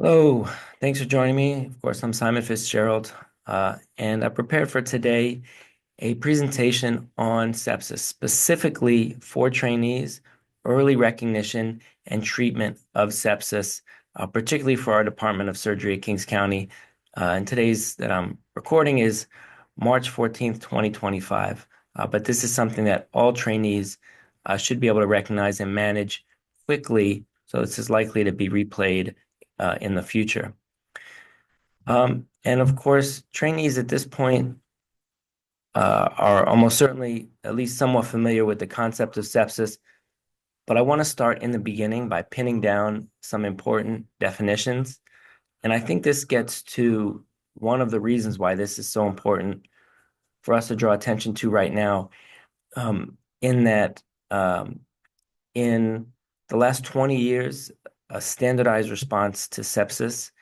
Hello, thanks for joining me. Of course, I'm Simon Fitzgerald, and I prepared for today a presentation on sepsis, specifically for trainees, early recognition and treatment of sepsis, particularly for our Department of Surgery at Kings County. And today's that I'm recording is March 14th, 2025. But this is something that all trainees should be able to recognize and manage quickly, so this is likely to be replayed in the future. And of course, trainees at this point are almost certainly at least somewhat familiar with the concept of sepsis, but I want to start in the beginning by pinning down some important definitions. And I think this gets to one of the reasons why this is so important for us to draw attention to right now, in that in the last 20 years, a standardized response to sepsis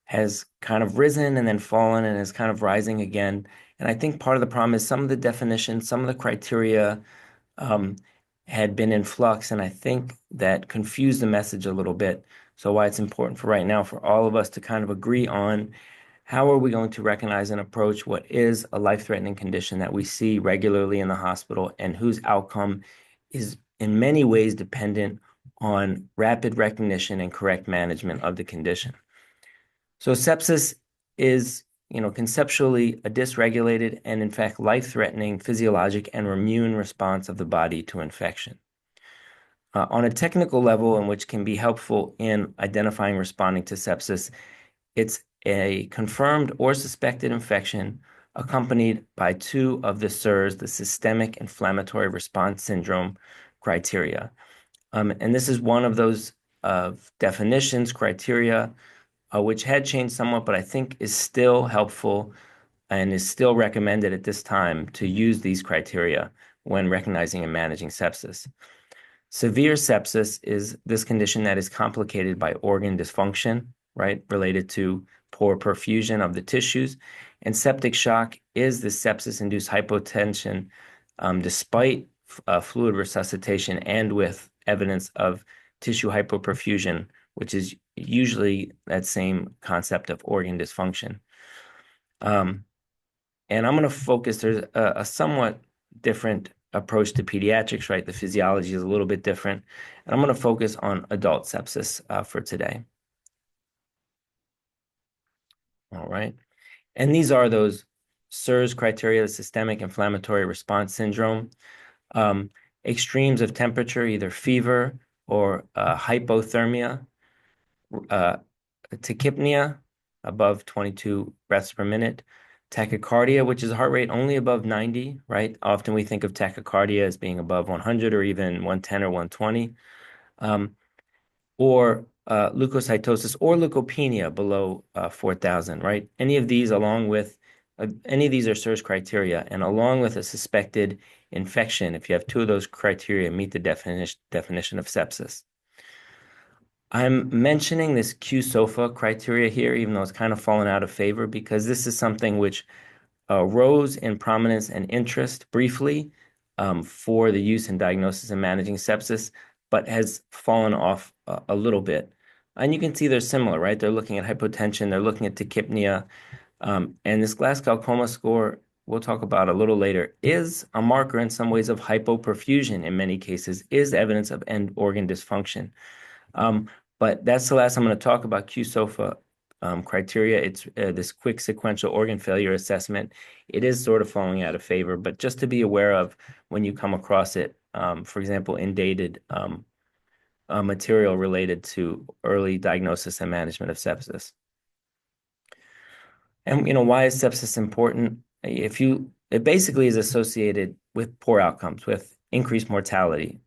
has kind of risen and then fallen and is kind of rising again. And I think part of the problem is some of the definitions, some of the criteria um, had been in flux, and I think that confused the message a little bit. So why it's important for right now for all of us to kind of agree on how are we going to recognize and approach what is a life-threatening condition that we see regularly in the hospital and whose outcome is in many ways dependent on rapid recognition and correct management of the condition. So sepsis is, conceptually a dysregulated and in fact life-threatening physiologic and immune response of the body to infection. On a technical level, in which can be helpful in identifying responding to sepsis, it's a confirmed or suspected infection accompanied by two of the SIRS, the systemic inflammatory response syndrome criteria. And this is one of those definitions, criteria, which had changed somewhat, but I think is still helpful and is still recommended at this time to use these criteria when recognizing and managing sepsis. Severe sepsis is this condition that is complicated by organ dysfunction, right, related to poor perfusion of the tissues. And septic shock is the sepsis-induced hypotension, despite fluid resuscitation and with evidence of tissue hypoperfusion, which is usually that same concept of organ dysfunction. And I'm going to focus, there's a somewhat different approach to pediatrics, right? The physiology is a little bit different. And I'm going to focus on adult sepsis for today. All right. And these are those SIRS criteria, the systemic inflammatory response syndrome. Extremes of temperature, either fever or hypothermia, tachypnea above 22 breaths per minute, tachycardia, which is a heart rate only above 90, right? Often we think of tachycardia as being above 100 or even 110 or 120, or leukocytosis or leukopenia below 4,000, right? Any of these, along with any of these are SIRS criteria, and along with a suspected infection, if you have two of those criteria, meet the definition of sepsis. I'm mentioning this Q-SOFA criteria here, even though it's kind of fallen out of favor, because this is something which rose in prominence and interest briefly for the use in diagnosis and managing sepsis, but has fallen off a little bit. And you can see they're similar, right? They're looking at hypotension, they're looking at tachypnea, and this Glasgow Coma score, we'll talk about a little later, is a marker in some ways of hypoperfusion in many cases, is evidence of end organ dysfunction. But that's the last I'm going to talk about Q-SOFA criteria. It's this quick sequential organ failure assessment. It is sort of falling out of favor, but just to be aware of when you come across it, for example, in dated material related to early diagnosis and management of sepsis. And why is sepsis important? It basically is associated with poor outcomes, with increased mortality.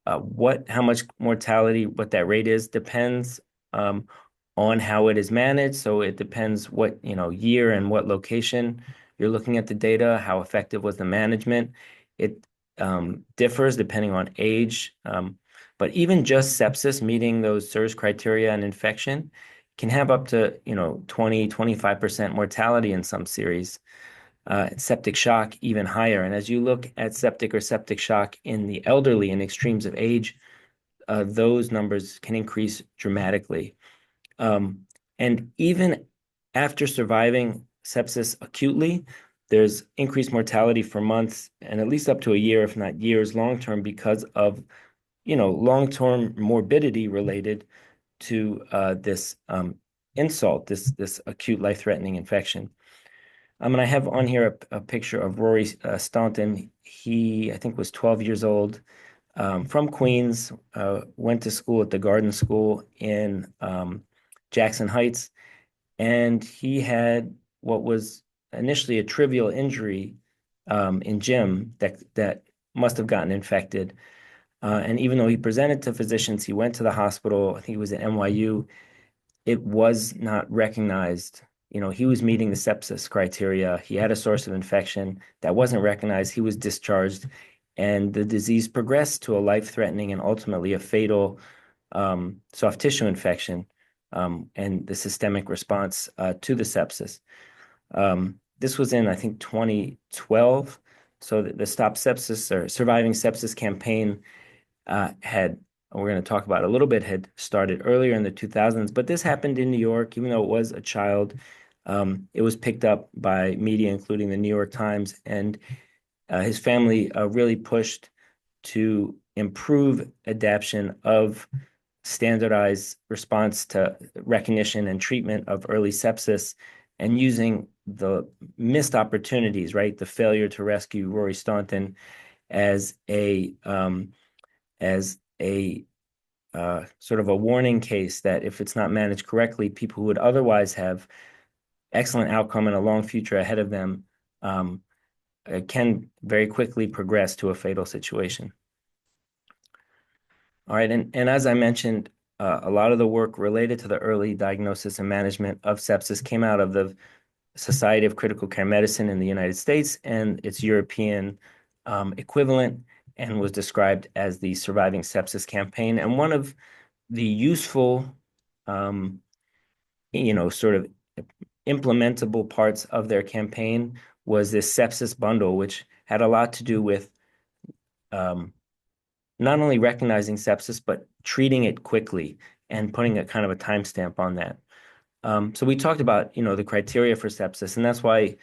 How much mortality, what that rate is, depends on how it is managed. So it depends what, year and what location you're looking at the data, how effective was the management. It differs depending on age. But even just sepsis meeting those SIRS criteria and infection can have up to, 20, 25% mortality in some series. Septic shock even higher. And as you look at septic or septic shock in the elderly in extremes of age, those numbers can increase dramatically. And even after surviving sepsis acutely, there's increased mortality for months and at least up to a year, if not years, long term because of, long-term morbidity related to this insult, this acute life-threatening infection. And I have on here a picture of Rory Staunton. He, I think, was 12 years old, from Queens, went to school at the Garden School in Jackson Heights, and he had what was initially a trivial injury in gym that must have gotten infected. And even though he presented to physicians, he went to the hospital. I think he was at NYU. It was not recognized. He was meeting the sepsis criteria. He had a source of infection that wasn't recognized. He was discharged, and the disease progressed to a life-threatening and ultimately a fatal soft tissue infection, and the systemic response to the sepsis. This was in, I think, 2012. So the Stop Sepsis or Surviving Sepsis campaign we're going to talk about a little bit, had started earlier in the 2000s, but this happened in New York, even though it was a child. It was picked up by media, including the New York Times, and his family really pushed to improve adaptation of standardized response to recognition and treatment of early sepsis, and using the missed opportunities, right? The failure to rescue Rory Staunton as a sort of a warning case that if it's not managed correctly, people who would otherwise have excellent outcome and a long future ahead of them can very quickly progress to a fatal situation. All right, and as I mentioned, a lot of the work related to the early diagnosis and management of sepsis came out of the Society of Critical Care Medicine in the United States and its European equivalent, and was described as the Surviving Sepsis Campaign. And one of the useful, sort of implementable parts of their campaign was this sepsis bundle, which had a lot to do with not only recognizing sepsis, but treating it quickly and putting a kind of a timestamp on that. So we talked about, the criteria for sepsis, and that's why,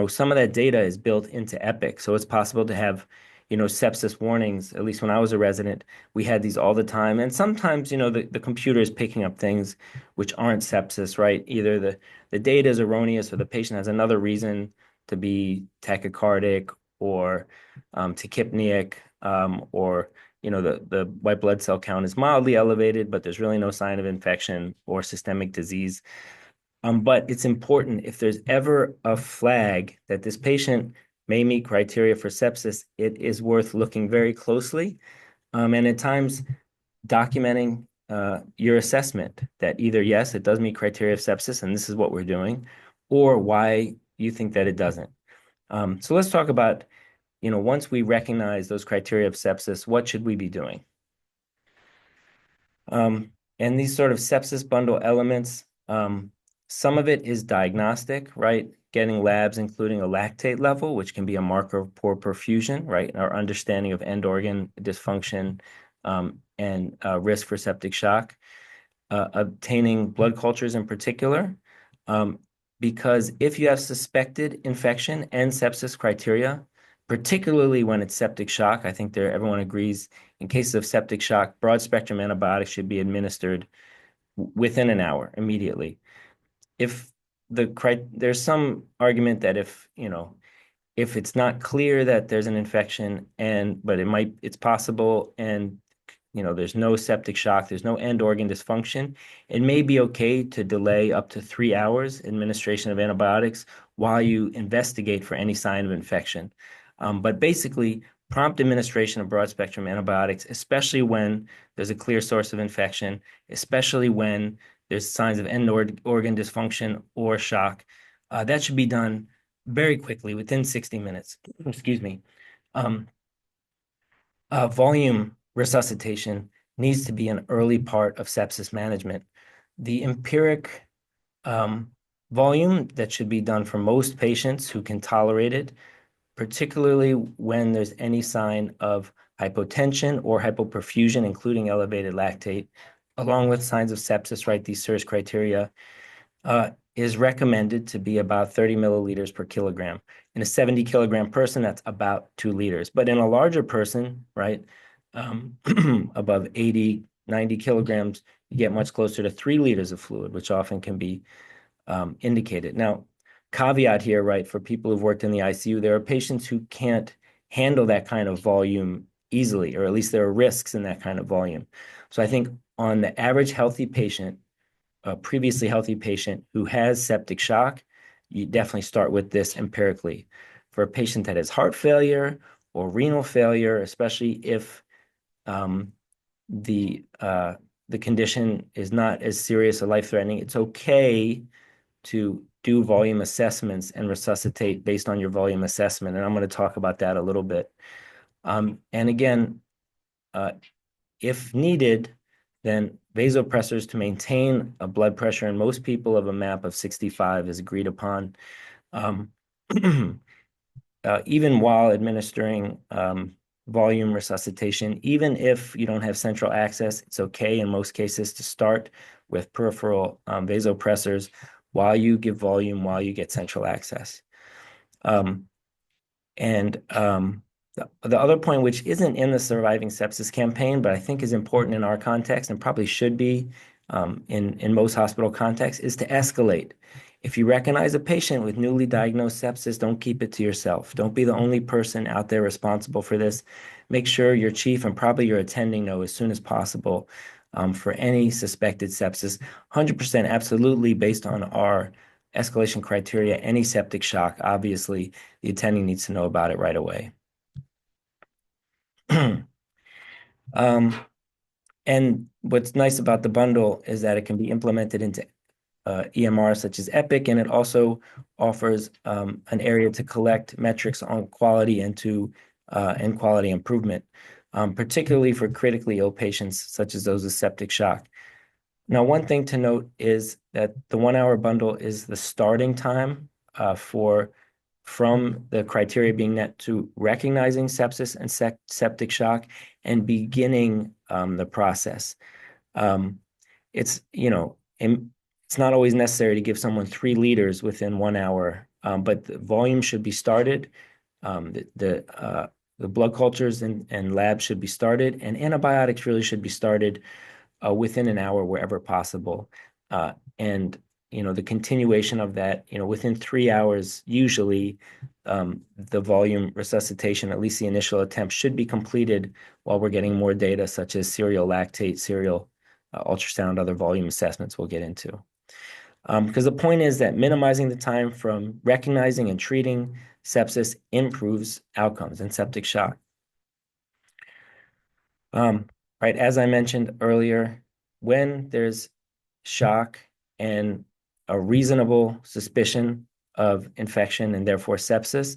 some of that data is built into Epic. So it's possible to have, sepsis warnings. At least when I was a resident, we had these all the time. And sometimes, the computer is picking up things which aren't sepsis, right? Either the data is erroneous or the patient has another reason to be tachycardic or tachypneic, or the white blood cell count is mildly elevated, but there's really no sign of infection or systemic disease. But it's important, if there's ever a flag that this patient may meet criteria for sepsis, it is worth looking very closely, and at times documenting your assessment that either, yes, it does meet criteria of sepsis and this is what we're doing, or why you think that it doesn't. So let's talk about, once we recognize those criteria of sepsis, what should we be doing? And these sort of sepsis bundle elements, some of it is diagnostic, right? Getting labs, including a lactate level, which can be a marker of poor perfusion, right? Our understanding of end organ dysfunction, and risk for septic shock. Obtaining blood cultures in particular, because if you have suspected infection and sepsis criteria, particularly when it's septic shock, I think everyone agrees, in cases of septic shock, broad spectrum antibiotics should be administered within an hour, immediately. If there's some argument that if it's not clear that there's an infection but it's possible, and there's no septic shock, there's no end organ dysfunction, it may be okay to delay up to 3 hours administration of antibiotics while you investigate for any sign of infection. But basically, prompt administration of broad spectrum antibiotics, especially when there's a clear source of infection, especially when there's signs of end organ dysfunction or shock, that should be done very quickly, within 60 minutes. Excuse me. Volume resuscitation needs to be an early part of sepsis management. The empiric volume that should be done for most patients who can tolerate it, particularly when there's any sign of hypotension or hypoperfusion, including elevated lactate, along with signs of sepsis, right? These SIRS criteria. is recommended to be about 30 milliliters per kilogram. In a 70-kilogram person, that's about 2 liters. But in a larger person, right, above 80, 90 kilograms, you get much closer to 3 liters of fluid, which often can be indicated. Now, caveat here, right, for people who've worked in the ICU, there are patients who can't handle that kind of volume easily, or at least there are risks in that kind of volume. So I think on the average healthy patient, a previously healthy patient who has septic shock, you definitely start with this empirically. For a patient that has heart failure or renal failure, especially if um, the the condition is not as serious or life-threatening, it's okay to do volume assessments and resuscitate based on your volume assessment. And I'm going to talk about that a little bit. And again, uh, if needed, then vasopressors to maintain a blood pressure in most people of a MAP of 65 is agreed upon. Um, even while administering volume resuscitation, even if you don't have central access, it's okay in most cases to start with peripheral vasopressors while you give volume, while you get central access. Um, and the other point, which isn't in the Surviving Sepsis campaign, but I think is important in our context and probably should be in most hospital contexts, is to escalate. If you recognize a patient with newly diagnosed sepsis, don't keep it to yourself. Don't be the only person out there responsible for this. Make sure your chief and probably your attending know as soon as possible for any suspected sepsis. 100% absolutely based on our escalation criteria, any septic shock, obviously, the attending needs to know about it right away. And what's nice about the bundle is that it can be implemented into EMR such as Epic, and it also offers an area to collect metrics on quality and quality improvement, particularly for critically ill patients such as those with septic shock. Now, one thing to note is that the 1 hour bundle is the starting time from the criteria being met to recognizing sepsis and septic shock and beginning the process. Um, it's, it's not always necessary to give someone 3 liters within 1 hour, but the volume should be started. The blood cultures and labs should be started, and antibiotics really should be started within an hour wherever possible. And the continuation of that, within 3 hours, usually the volume resuscitation, at least the initial attempt, should be completed while we're getting more data, such as serial lactate, serial ultrasound, other volume assessments we'll get into. Because the point is that minimizing the time from recognizing and treating sepsis improves outcomes in septic shock. Right, as I mentioned earlier, when there's shock and a reasonable suspicion of infection and therefore sepsis,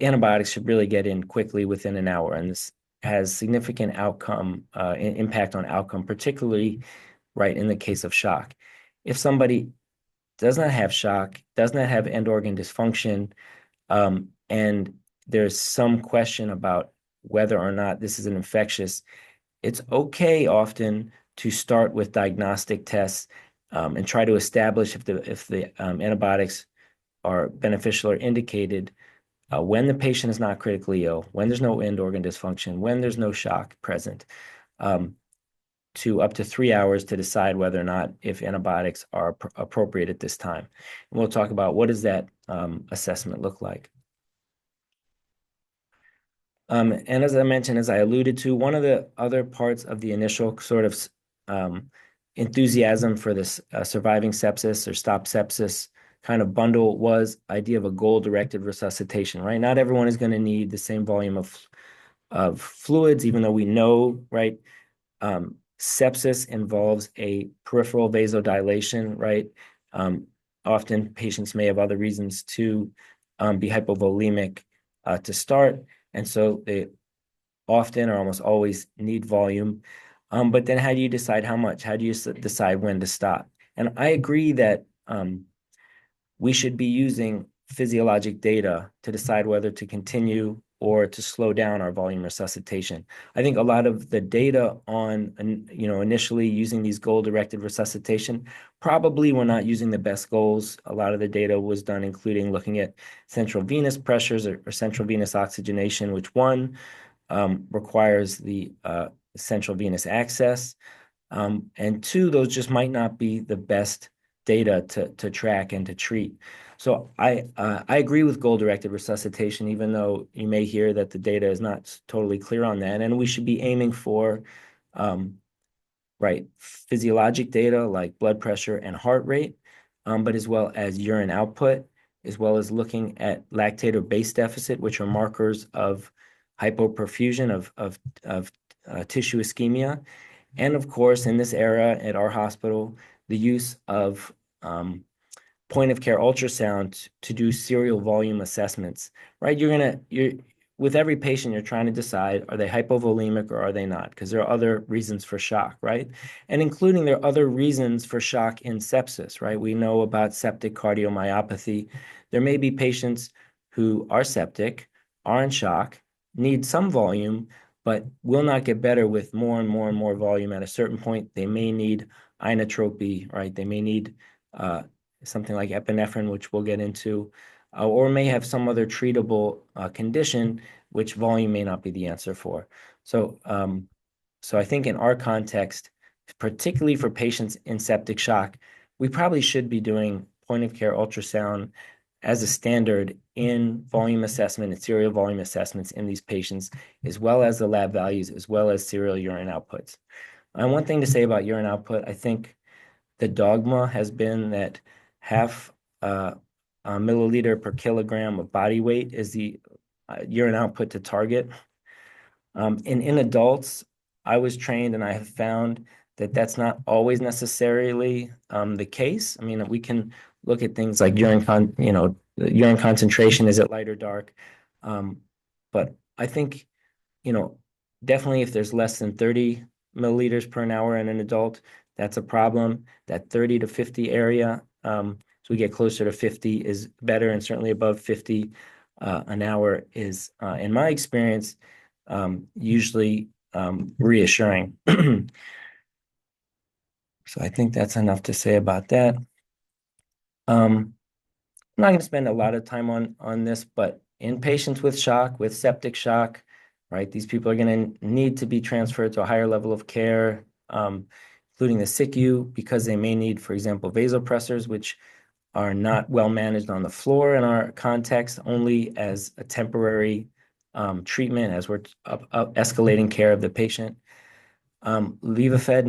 antibiotics should really get in quickly within an hour. And this has significant impact on outcome, particularly right in the case of shock. If somebody does not have shock, does not have end organ dysfunction, and there's some question about whether or not this is an infectious, it's okay often to start with diagnostic tests and try to establish if the antibiotics are beneficial or indicated when the patient is not critically ill, when there's no end organ dysfunction, when there's no shock present, to up to 3 hours to decide whether or not if antibiotics are appropriate at this time. And we'll talk about what does that assessment look like. And as I mentioned, as I alluded to, one of the other parts of the initial sort of enthusiasm for this surviving sepsis or stop sepsis kind of bundle was idea of a goal-directed resuscitation, right? Not everyone is going to need the same volume of fluids, even though we know, right? Sepsis involves a peripheral vasodilation, right? Often patients may have other reasons to be hypovolemic to start. And so they often or almost always need volume. But then how do you decide how much? How do you decide when to stop? And I agree that we should be using physiologic data to decide whether to continue or to slow down our volume resuscitation. I think a lot of the data on, initially using these goal-directed resuscitation, probably we're not using the best goals. A lot of the data was done including looking at central venous pressures or central venous oxygenation, which one requires the central venous access. And two, those just might not be the best data to track and to treat. So I agree with goal-directed resuscitation, even though you may hear that the data is not totally clear on that. And we should be aiming for physiologic data like blood pressure and heart rate, but as well as urine output, as well as looking at lactate or base deficit, which are markers of hypoperfusion of tissue ischemia. And of course, in this era at our hospital, the use of point of care ultrasound to do serial volume assessments, right? With every patient, you're trying to decide, are they hypovolemic or are they not? Because there are other reasons for shock, right? And including there are other reasons for shock in sepsis, right? We know about septic cardiomyopathy. There may be patients who are septic, are in shock, need some volume, but will not get better with more and more and more volume. At a certain point, they may need inotropy, right? They may need something like epinephrine, which we'll get into, or may have some other treatable condition, which volume may not be the answer for. So I think in our context, particularly for patients in septic shock, we probably should be doing point of care ultrasound as a standard in volume assessment and serial volume assessments in these patients, as well as the lab values, as well as serial urine outputs. And one thing to say about urine output, I think the dogma has been that half a milliliter per kilogram of body weight is the urine output to target. In adults, I was trained and I have found that that's not always necessarily the case. I mean, we can look at things like urine concentration, is it light or dark? But I think, definitely if there's less than 30 milliliters per hour in an adult, that's a problem. That 30 to 50 area, so we get closer to 50 is better, and certainly above 50 an hour is, in my experience, usually reassuring. So I think that's enough to say about that. I'm not going to spend a lot of time on this, but in patients with shock, with septic shock, right, these people are going to need to be transferred to a higher level of care, including the SICU, because they may need, for example, vasopressors, which are not well managed on the floor in our context, only as a temporary treatment as we're up escalating care of the patient. Levophed,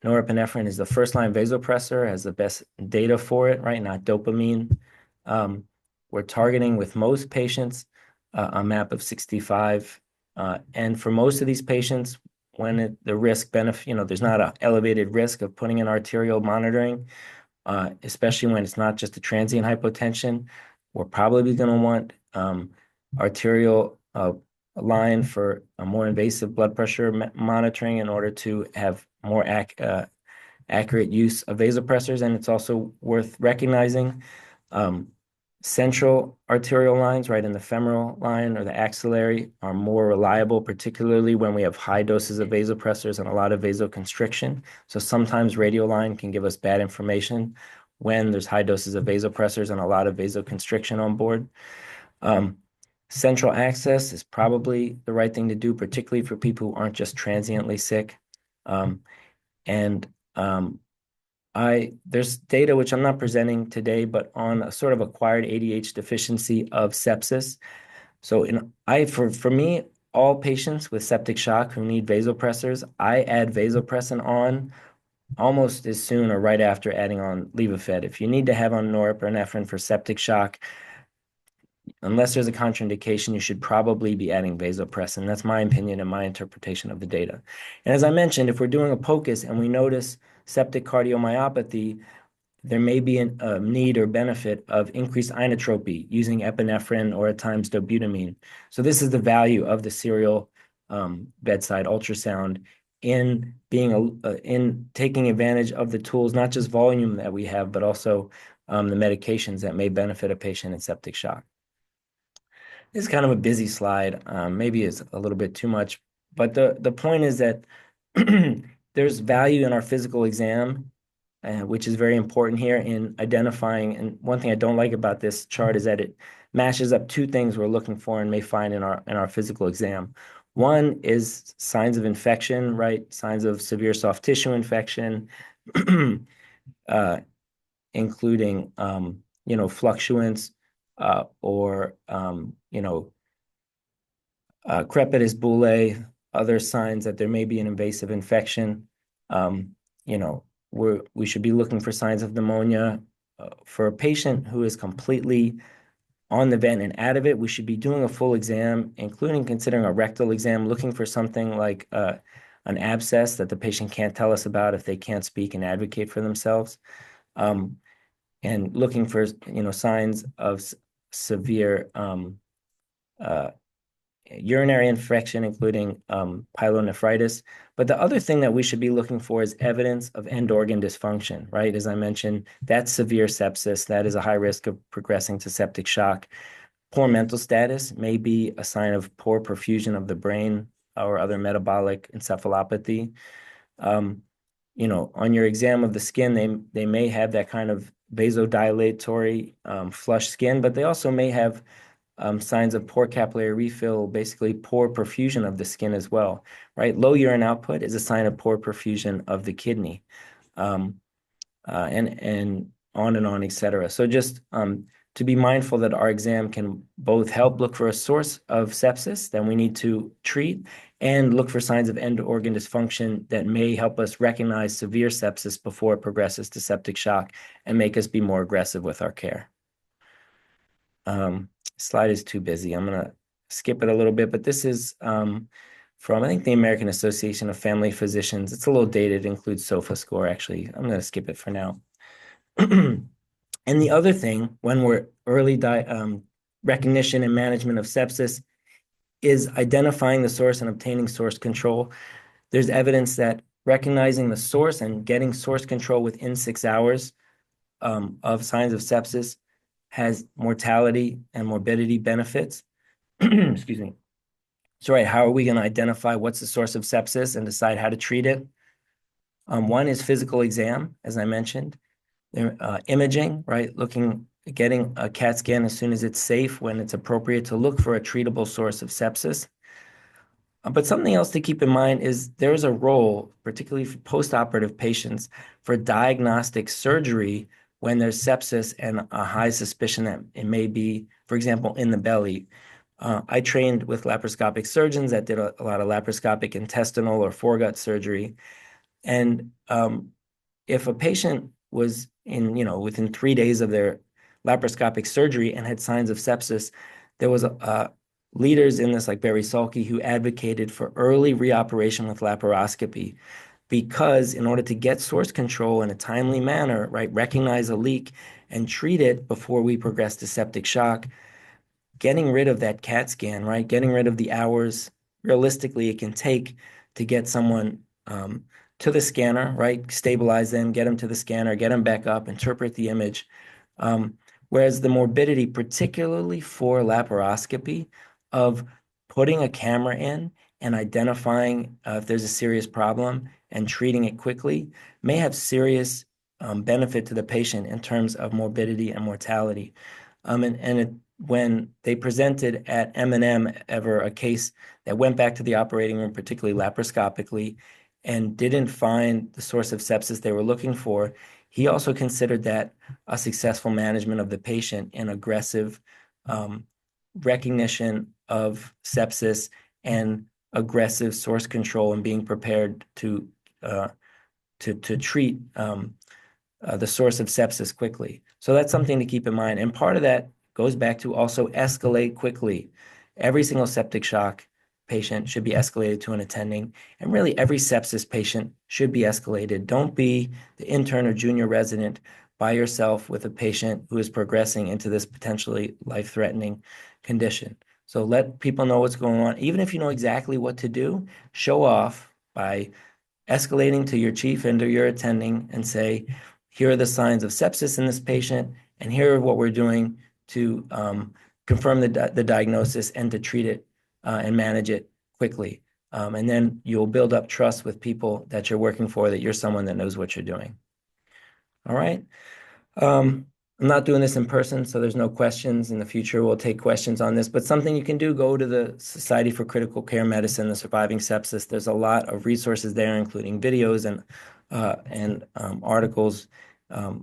norepinephrine is the first-line vasopressor, has the best data for it, right? Not dopamine. We're targeting with most patients a MAP of 65. And for most of these patients, when the risk benefit, there's not an elevated risk of putting in arterial monitoring, especially when it's not just a transient hypotension, we're probably going to want arterial line for a more invasive blood pressure monitoring in order to have more accurate use of vasopressors. And it's also worth recognizing central arterial lines, right, in the femoral line or the axillary are more reliable, particularly when we have high doses of vasopressors and a lot of vasoconstriction. So sometimes radial line can give us bad information when there's high doses of vasopressors and a lot of vasoconstriction on board. Central access is probably the right thing to do, particularly for people who aren't just transiently sick. There's data which I'm not presenting today, but on a sort of acquired ADH deficiency of sepsis. So for me, all patients with septic shock who need vasopressors, I add vasopressin on almost as soon or right after adding on Levophed. If you need to have on norepinephrine for septic shock, unless there's a contraindication, you should probably be adding vasopressin. That's my opinion and my interpretation of the data. And as I mentioned, if we're doing a POCUS and we notice septic cardiomyopathy, there may be a need or benefit of increased inotropy using epinephrine or at times dobutamine. So this is the value of the serial bedside ultrasound in taking advantage of the tools, not just volume that we have, but also the medications that may benefit a patient in septic shock. It's kind of a busy slide. Maybe it's a little bit too much, but the point is that there's value in our physical exam, which is very important here in identifying. And one thing I don't like about this chart is that it mashes up two things we're looking for and may find in our physical exam. One is signs of infection, right? Signs of severe soft tissue infection, uh, including fluctuants or crepitus bullae, other signs that there may be an invasive infection. Um, you know, we should be looking for signs of pneumonia. For a patient who is completely on the vent and out of it, we should be doing a full exam, including considering a rectal exam, looking for something like an abscess that the patient can't tell us about if they can't speak and advocate for themselves. Um, and looking for, signs of severe uh, urinary infection, including pyelonephritis. But the other thing that we should be looking for is evidence of end organ dysfunction, right? As I mentioned, that's severe sepsis. That is a high risk of progressing to septic shock. Poor mental status may be a sign of poor perfusion of the brain or other metabolic encephalopathy. Um, on your exam of the skin, they may have that kind of vasodilatory flush skin, but they also may have signs of poor capillary refill, basically poor perfusion of the skin as well, right? Low urine output is a sign of poor perfusion of the kidney, um, and on and on, et cetera. So just to be mindful that our exam can both help look for a source of sepsis that we need to treat and look for signs of end organ dysfunction that may help us recognize severe sepsis before it progresses to septic shock and make us be more aggressive with our care. Slide is too busy. I'm gonna skip it a little bit, but this is from, I think, the American Association of Family Physicians. It's a little dated, it includes SOFA score, actually. I'm gonna skip it for now. And the other thing, when we're early recognition and management of sepsis, is identifying the source and obtaining source control. There's evidence that recognizing the source and getting source control within 6 hours of signs of sepsis has mortality and morbidity benefits. Excuse me. So, right, how are we going to identify what's the source of sepsis and decide how to treat it? One is physical exam, as I mentioned. Imaging, right? Getting a CAT scan as soon as it's safe when it's appropriate to look for a treatable source of sepsis. But something else to keep in mind is there is a role, particularly for post-operative patients, for diagnostic surgery when there's sepsis and a high suspicion that it may be, for example, in the belly. I trained with laparoscopic surgeons that did a lot of laparoscopic intestinal or foregut surgery. And if a patient was within 3 days of their laparoscopic surgery and had signs of sepsis, there was leaders in this, like Barry Salke, who advocated for early reoperation with laparoscopy because in order to get source control in a timely manner, right, recognize a leak and treat it before we progress to septic shock, getting rid of that CAT scan, right, getting rid of the hours realistically it can take to get someone to the scanner, right, stabilize them, get them to the scanner, get them back up, interpret the image. Whereas the morbidity, particularly for laparoscopy, of putting a camera in and identifying if there's a serious problem and treating it quickly may have serious benefit to the patient in terms of morbidity and mortality. When they presented at M&M ever a case that went back to the operating room, particularly laparoscopically, and didn't find the source of sepsis they were looking for, he also considered that a successful management of the patient and aggressive recognition of sepsis and aggressive source control and being prepared to treat the source of sepsis quickly. So that's something to keep in mind. And part of that goes back to also escalate quickly. Every single septic shock patient should be escalated to an attending, and really every sepsis patient should be escalated. Don't be the intern or junior resident by yourself with a patient who is progressing into this potentially life-threatening condition. So let people know what's going on. Even if you know exactly what to do, show off by escalating to your chief and to your attending and say, here are the signs of sepsis in this patient, and here are what we're doing to confirm the diagnosis and to treat it and manage it quickly. And then you'll build up trust with people that you're working for, that you're someone that knows what you're doing. All right. I'm not doing this in person, so there's no questions. In the future, we'll take questions on this, but something you can do, go to the Society for Critical Care Medicine, the Surviving Sepsis. There's a lot of resources there, including videos and articles,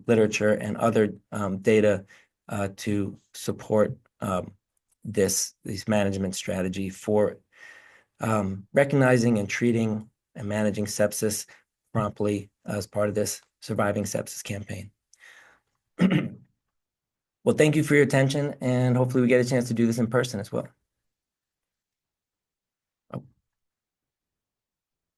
literature, and other data to support this management strategy for recognizing and treating and managing sepsis promptly as part of this Surviving Sepsis campaign. Well, thank you for your attention, and hopefully we get a chance to do this in person as well.